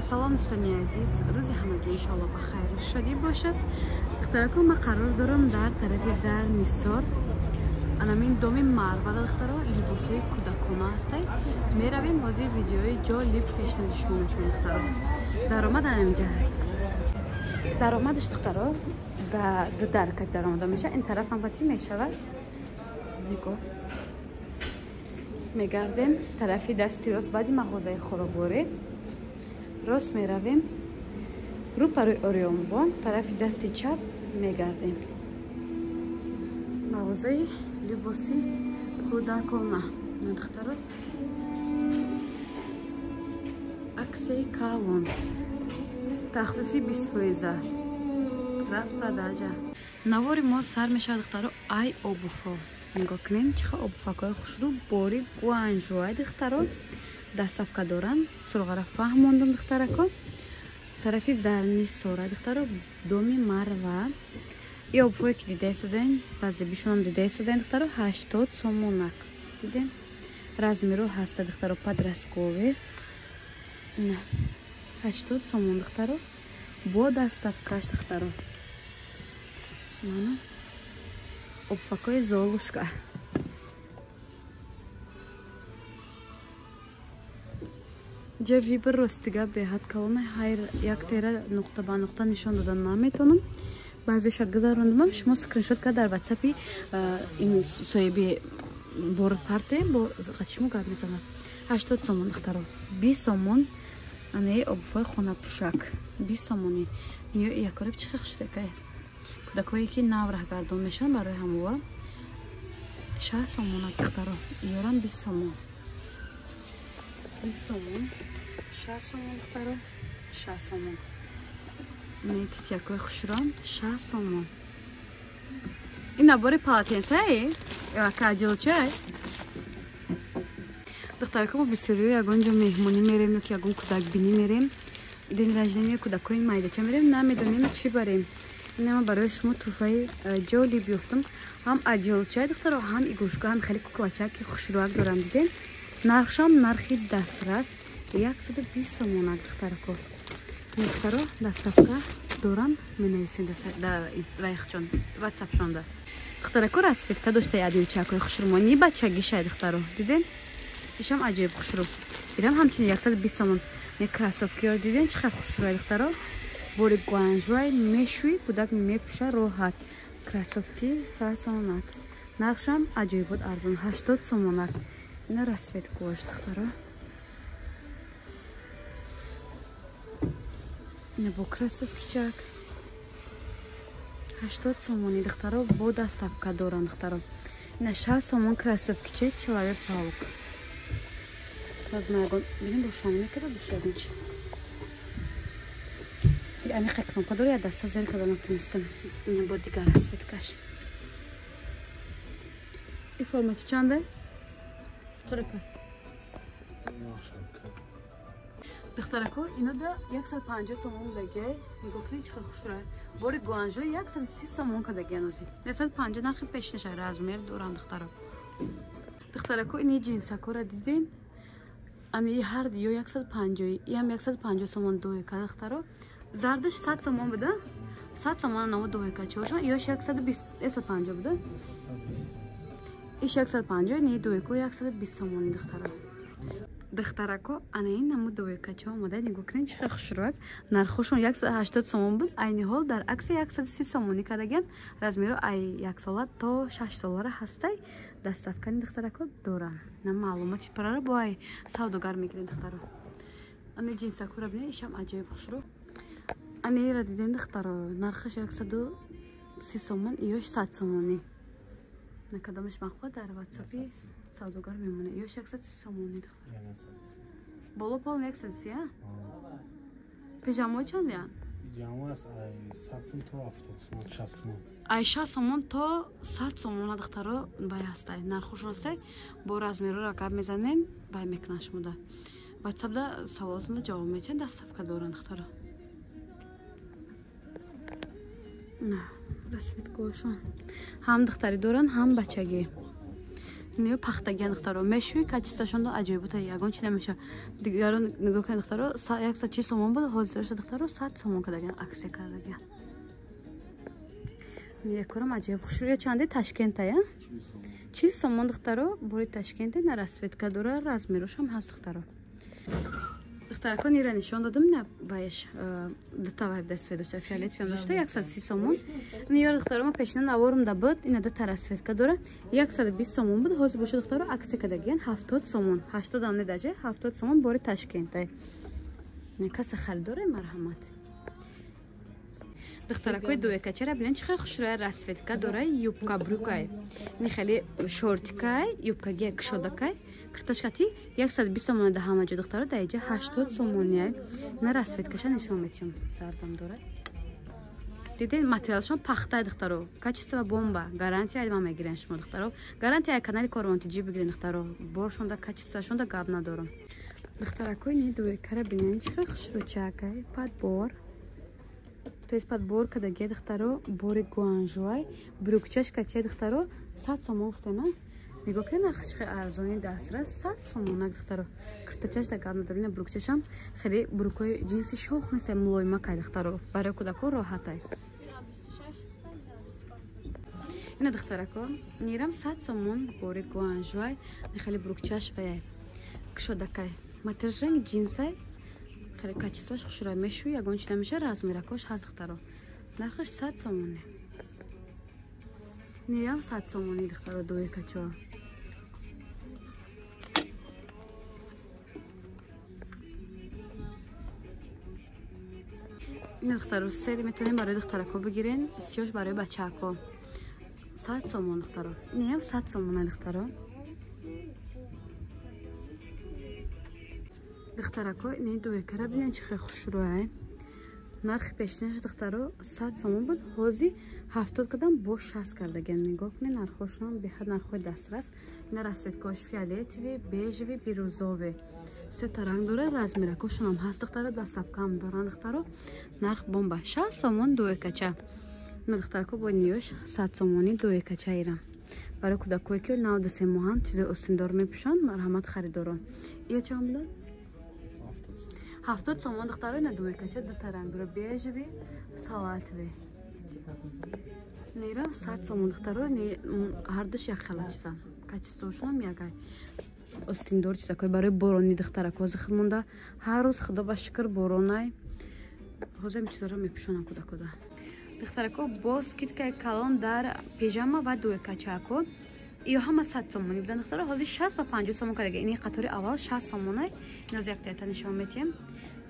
салом дӯстони азиз, рӯзи ҳамагӣ иншоалло ба хайру шодӣ бошад. духтарако, ман қарор дорам дар тарафи Зар Нисор анамин доми Марвада духтаро либосои кӯдакона ҳастай. Меравем ҳозир видеои ҷолиб пешниҳоди шумо мекунем духтаро. Даромад анҷа. Даромадаш духтаро ба ду даракат даромада меша. Ин тараф ҳам бачи мешавад. Нигоҳ. Мегардем тарафи дасти рост баъди мағозаи хӯрокворӣ. Рост меравем. Рӯпарои Орионбон тарафи дасти чап мегардем. Мағозаи либоси кӯдакона. Надухтаро аксияи калон. Тахфифи 20%. Распродажа. Навори мо сар мешавад духтаро ай обуфо. Нигоҳ кунем чихо обуфакои хушрӯ бори гуанжуай духтаро. Дастсафка доранд. Сурғара фаҳм мондум духтарако. Тарафи Зар Нисор духтаро доми Марва. И обуфое ки дида истодем, баъзе бишонам дида истодем духтаро 80 сомонак. Дидем? Размеру ҳаста духтаро подросткове. На 80 сомон духтаро. Бо дастсафкаш духтаро. Мана обуфакои Золушка. ҷа вибр ростига беҳад калона ҳайр як тера нуқта ба нуқта нишон додан наметонам. Баъзеша гузарондам. Шумо скриншот кард дар WhatsApp-и ин соҳиби бор парте бо шумо гап мезанад. 80 сомон духтаро. 20 сомон ане обуфои хонапӯшак. 20 сомони. Ниё якориб чихе хуштекай. Кӯдакое ки нав раҳгардон мешаванд барои ҳамова 60 сомон духтаро. Иёрам 20 сомон. 20 сомон. 60 сомон духтаро. 60 сомон. Метитякои хушрон 60 сомон. Ин набори полотенсае? Ё каҷилчай? Духтарако, мо бисёриё ягон ҷо меҳмонӣ мерем ё ки ягон кӯдакбинӣ мерем. Дени раждания кӯдакои майдача мерем, намедонем чӣ барем. Инама барои шумо тӯҳфаи ҷолиб ёфтам. Ҳам аҷилчай духтаро, ҳам игрушка, ҳам хеле куклачак ки хушрӯак доранд. Дидем? Нархшам нархи дастрас 120 сомонак духтарако. Духтаро дастсафка доранд менависем дар вайхчон WhatsApp-шонда. Духтарако расветка доштаи аҷилчакои хушрӯмони бачагишай духтаро. Дидем? ишам аҷиб хушрӯ. Дидем ҳамчунин 120 сомон. Не кроссовкиёр дидем чи хел хушрӯай духтаро. Бори гуанжуай мешӯи кӯдак мепӯша роҳат. Кроссовки фасонак. Нархшам аҷибот арзон 80 сомонак. Ина расветкоаш духтаро. Ина бо кроссовкичак 80 сомони духтаро бо дастсафка доранд духтаро. Ина 60 сомон кроссовкиче человек паук. Возьму бинем рушани мекарда душягун чи. Ани кнопка дори я даста зери када натунистам. Ина бо дигар расветкаш. И формати чанде? Духтарако. Духтарако, ина да 150 сомон дагай. Нигоҳ кунед чӣ хел хушрӯй. Бори гуанжо 130 сомон кадаги анози. 150 нархи пешниша размер доранд духтаро. Духтарако, ини ҷинсакора дидин? Ани ҳар ё 150, ям 150 сомон доека духтаро. Зардаш 100 сомон буда? 100 сомон намо доека чошо ё 150 буда? Иш 150, не доеко 120 сомони духтаро. Духтарако, ана ин намо доека чо омада нигоҳ кунед чи хел хушрӯак. Нархошон 180 сомон буд. Айни ҳол дар акси 130 сомони кадаган. Размеро ай 1 сола то 6 солара ҳастай. Дастсафкани духтарако дорам. На маълумати парара бо ай савдогар мегирем духтаро. Ани ҷинсакора бинед, ишам аҷиб хушрӯ. Ани ира дидем духтаро, нархаш 130 сомон ё 100 сомони. На кадомаш махлуд дар WhatsApp-и савдогар мемонад. Ё 130 сомони духтаро. Боло пол 130, а? Пижамои чандян? Пижамоас ай 100 сомон то 70 сомон, 60 сомон. Ай 60 сомон то 100 сомон духтаро бай ҳастай. Нархошон ҳастай. Бо размероро гап мезанен, бай мекунад шумода. WhatsApp-да саволотонда ҷавоб медиҳед, дастсафка доранд духтаро. На, расветкошон. Ҳам духтарӣ доранд, ҳам бачагӣ. не пахтаги духтаро мешуи качествашон да аҷоиб та ягон чи намеша дигарон нигоҳ кардем духтаро 140 сомон буд ҳозир шуд духтаро 100 сомон кардаган аксия кардаган якорам аҷоиб хушрӯя чанде Ташкента я 40 сомон духтаро бори Ташкенте на расветка дора размерош ҳам ҳаст духтаро духтаракон ира нишон додам на баеш дутавайб дастфе дошта фиолетовиам дошта 130 сомон ниёр духтаро ма пешна наворум да буд ина да тарасветка дора 120 сомон буд ҳозир боша духтаро аксия кардаган 70 сомон 80 ам недаже 70 сомон бори Ташкенте каса харидоре марҳамат духтаракои дуекачара бинен чихе хушроя расветка дора юбка брюкай нихели шортикай юбкаги кшодакай кирташкати 120 сомон да ҳама ҷо духтаро да иҷа 80 сомония на расветкаша нишон метиҳам зардам дора диден материалшон пахтай духтаро качество бомба гарантия ма мегирен шумо духтаро гарантия канали Коронтиҷи бигирен духтаро боршон да качествошон да гап надорам духтаракои ни дуекара бинен чихе хушручакай падбор то есть подбор кадаги духтаро бори гуанжуай брюкчаш катия духтаро 100 сомон уфтена нигоҳ кунед нархи чихе арзони дастрас 100 сомон духтаро киртачаш да гап надорина брюкчашам хеле брюкои ҷинси шох нест мулоима кай духтаро барои кӯдако роҳатай ина духтарако нирам 100 сомон бори гуанжуай хеле брюкчаш ваяй кшодакай материалшон ҷинсай хеле качествош хушрӯй мешу ягон чи намеша размеракош ҳаст духтаро нархаш 100 сомоне неям 100 сомони духтаро дуекачо ин духтаро сери метонем барои духтарако бигирен сиёш барои бачаако 100 сомон духтаро неям 100 сомоне духтаро духтарако ини дуекара бинен чихе хушрӯай нархи пешнаш духтаро 100 сомон буд ҳозир 70 кардам бо 60 кардаган нигоҳ кунед нархошон беҳад нархои дастрас ина расветкош фиолетови бежеви бирӯзове сета ранг дора размеракошонам ҳаст духтаро дастафкаам доран духтаро нарх бомба 60 сомон дуекача ина духтарако бо ниёш 100 сомони дуекача ирам барои кӯдакое ки 9 моҳан чизе остиндор мепӯшанд марҳамат харидорон ия чанд буд 70 сомон духтаро ина дуекача дута ранг дора бежеви салатви нира 100 сомон духтаро ҳардуш як хела чизан качествошонам ягай остиндор чизакой барои борони духтарако ҳозир монда ҳар рӯз худо ба шукр боронай ҳозир чизаро мепӯшонам кӯдакода духтарако боз скидкаи калон дар пижама ва дуекачако ё ҳама 100 сомони будан духтаро ҳозир 60 ва 50 сомон кардага ини қатори аввал 60 сомонай ин як тета нишон метиҳем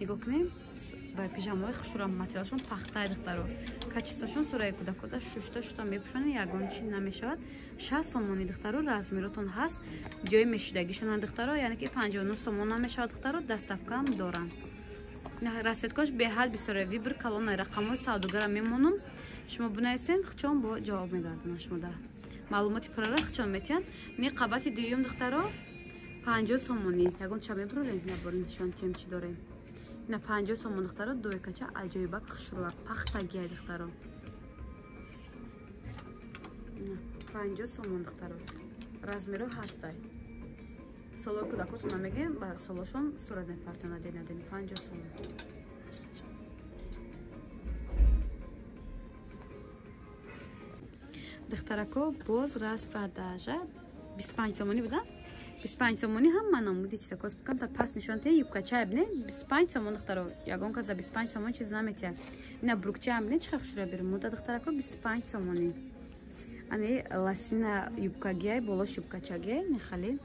нигоҳ кунем ба пижамаҳои хушрӯам материалшон пахтай духтаро качествошон сураи кӯдакода шушта мепӯшонед ягон чи намешавад 60 сомони духтаро размеротон ҳаст ҷои мешудагишонанд духтаро яъне ки 59 сомон намешавад духтаро дастафкаам доранд расветкош беҳад бисёре вибр калонай рақамҳои савдогара мемонам шумо бинависен хчон бо ҷавоб мегардонам шумо дар маълумоти пурра хчон метиҳанд ни қабати дуюм духтаро 50 сомони ягон ча мебурорем ябори нишон тем чи дорем ина 50 сомон духтаро дуекача аҷоибак хушрӯа пахтагия духтаро 50 сомон духтаро размеро ҳастай солои кӯдакотона мегем ба солошон сурат мепартонаденадени 50 сомон духтарако боз раз продажа 25 сомони буда 25 сомони ҳама намуди чизакос бикам та пас нишонте юбкача бне 25 сомон духтаро ягон кас за 25 сомон чиз наметия ина брукча бне чихе хушрӯя бермуда духтарако 25 сомони ани ласина юбкагиай болош юбкачагиай нехали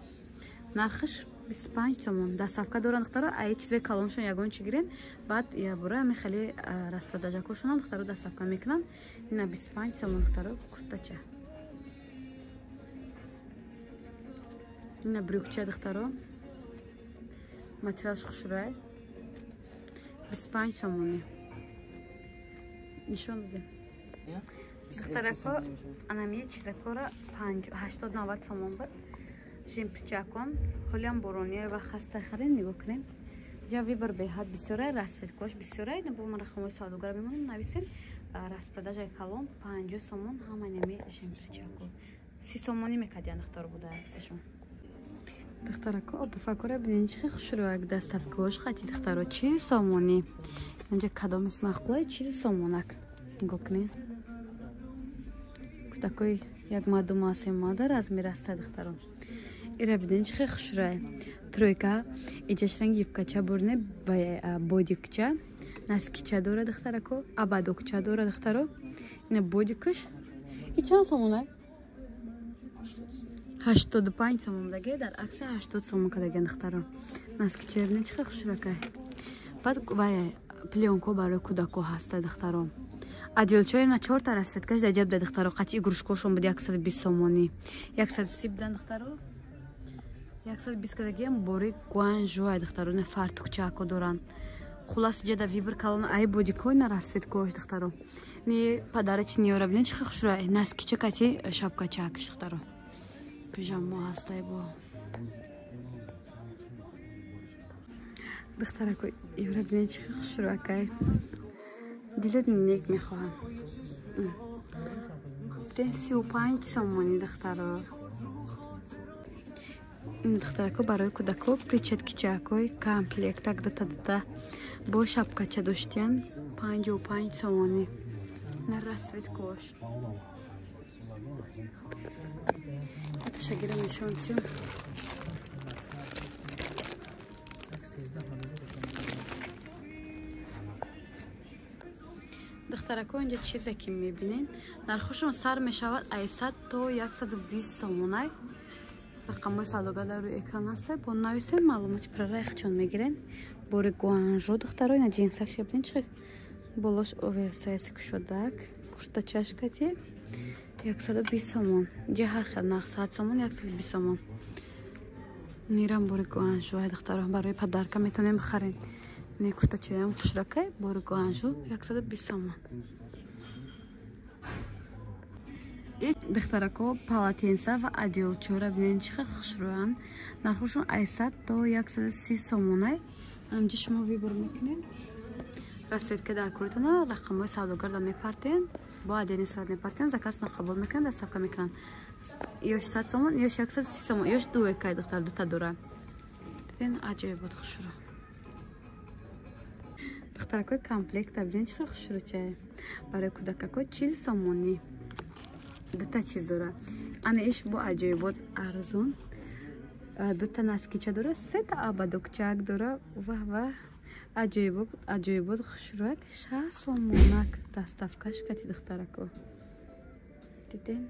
нархаш 25 сомон дастафка доранд духтаро ай чизои калоншон ягон чи гирен баъд ябора ами хеле распродажакошонам духтаро дастафка мекунанд ина 25 сомон духтаро куртача ина брюкча духтаро материалш хушрӯай 25 сомони нишон дадем духтарако анамия чизакора 80-90 сомон буд жемпирчакон ҳолиам борония ва хаста харин нигоҳ кунем ҷа вибр беҳад бисёрай расветкош бисёрай бо ман рақамҳои савдогара мемонем нависен распродажаи калон 50 сомон ҳаманами жемпирчакон 30 сомонӣ мекардиян духтар буда аксашон. Духтарако обфакора бинин чихе хушрояк дастафкош хати духтаро 40 сомонӣ. Инҷа кадомаш мақбулай 40 сомонак. Нигоҳ кунед. Такой як мардум асе мода размер аст духтаро. Ира бинин чихе хушрояк. Тройка иҷашранг юбкача бурне бодикча наскича дора духтарако абадокча дора духтаро. Ина бодикаш и чанд сомонак? 85 сомон даге дар акси 80 сомон кадаген духтаро. Наскича бинин чихе хушрояк. Баъд пленка барои кӯдако ҳаста духтаро. Адилчои на 4 та расветкаш да ҷаб да духтаро қатъи игрушкошон буд 120 сомонӣ. 130 дан духтаро. 120 кадагиам бори гуанжоя духтаро на фартукчако доран. Хулас ҷада вибр калон ай бодикой на расветкош духтаро. Ни падарач ниёра бинин чихе хушрояк. Наскича қатъи шапкачакаш духтаро. Пижамо ҳастай бо. Духтарако ивра бинин чихе хушрояк. Дилет нек мехоҳам. 35 сомонӣ духтаро. Духтарако барои кӯдако перчаткичакои комплектак дата бо шапкача доштиян 55 сомонӣ. На расветкош. Ташагирам нишончим. духтарако инҷа чизе ки мебинен нархушон сар мешавад 100 то 120 сомонай. рақамҳои савдогар дар рӯи экран аста. Бо нависен маълумоти пирра яхчон мегирен. Бори гуанжо духтаро ина ҷинсакш бинен чихе болош оверсайз кушодак. куртачаш кати 120 сомон. Инҷа ҳар хел нарх 100 сомон 120 сомон. Нирам бори гуанжо духтаро барои падарка метавонем бихарем. Не куртачаям хушракай бори гуанжо 120 сомон. Духтарако полотенса ва одеялчора бинен чихе хушроян. Нархушон 100 то 130 сомонай. Амҷа шумо вибр мекунед. Расветка дар куртона рақамҳои савдогар да мепартен. Бо адени сурат мепартен. Заказно қабул мекунен, доставка мекунен. Ёш 100 сомон, ёш 130 сомон, ёш дуекай духтар дута дора. Диден аҷоиб буд хушро. Духтаракои комплект бинен чихе хушручай. Барои кӯдакакои 40 сомонӣ. Дута чиз дора. Ана иш бо аҷоибот арзон. Дута наскича дора, 3 та абадокчак дора ва аҷоибот хушрояк 60 сомонак доставкаш кати духтарако. Диден?